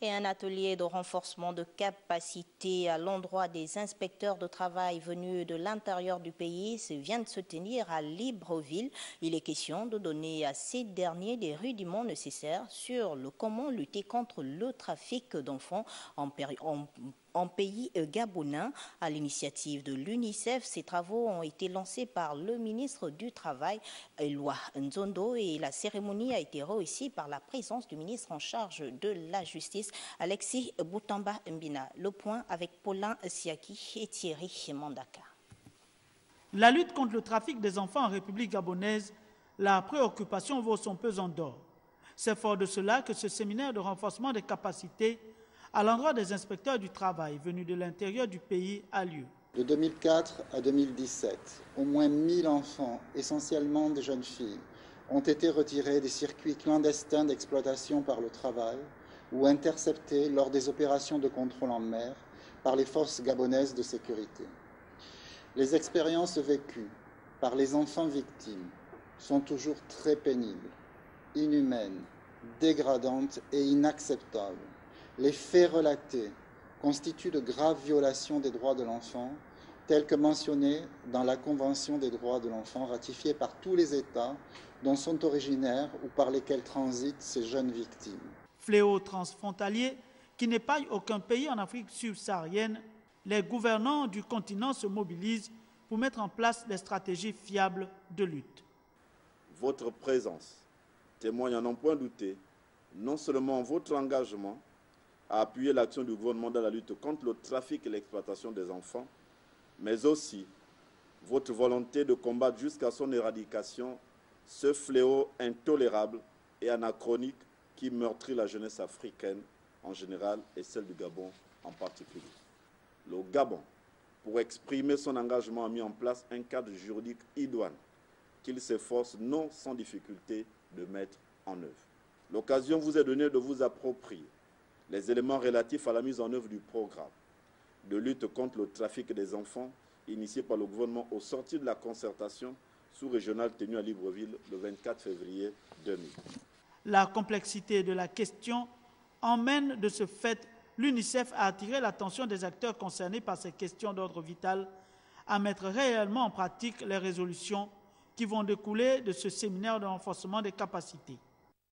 Et un atelier de renforcement de capacité à l'endroit des inspecteurs de travail venus de l'intérieur du pays vient de se tenir à Libreville. Il est question de donner à ces derniers des rudiments nécessaires sur le comment lutter contre le trafic d'enfants en pays gabonais. À l'initiative de l'UNICEF, ces travaux ont été lancés par le ministre du Travail, Eloi Nzondo, et la cérémonie a été réussie par la présence du ministre en charge de la Justice, Alexis Boutamba Mbina. Le point avec Paulin Siaki et Thierry Mandaka. La lutte contre le trafic des enfants en République gabonaise, la préoccupation vaut son pesant d'or. C'est fort de cela que ce séminaire de renforcement des capacités à l'endroit des inspecteurs du travail venus de l'intérieur du pays a lieu. De 2004 à 2017, au moins 1000 enfants, essentiellement des jeunes filles, ont été retirés des circuits clandestins d'exploitation par le travail ou interceptés lors des opérations de contrôle en mer par les forces gabonaises de sécurité. Les expériences vécues par les enfants victimes sont toujours très pénibles, inhumaines, dégradantes et inacceptables. Les faits relatés constituent de graves violations des droits de l'enfant, tels que mentionnés dans la Convention des droits de l'enfant ratifiée par tous les États dont sont originaires ou par lesquels transitent ces jeunes victimes. Fléau transfrontalier qui n'épargne aucun pays en Afrique subsaharienne, les gouvernants du continent se mobilisent pour mettre en place des stratégies fiables de lutte. Votre présence témoigne à n'en point douter non seulement votre engagement à appuyer l'action du gouvernement dans la lutte contre le trafic et l'exploitation des enfants, mais aussi votre volonté de combattre jusqu'à son éradication ce fléau intolérable et anachronique qui meurtrit la jeunesse africaine en général et celle du Gabon en particulier. Le Gabon, pour exprimer son engagement, a mis en place un cadre juridique idoine qu'il s'efforce non sans difficulté de mettre en œuvre. L'occasion vous est donnée de vous approprier les éléments relatifs à la mise en œuvre du programme de lutte contre le trafic des enfants initié par le gouvernement au sortir de la concertation sous-régionale tenue à Libreville le 24 février 2000. La complexité de la question emmène de ce fait l'UNICEF à attirer l'attention des acteurs concernés par ces questions d'ordre vital à mettre réellement en pratique les résolutions qui vont découler de ce séminaire de renforcement des capacités.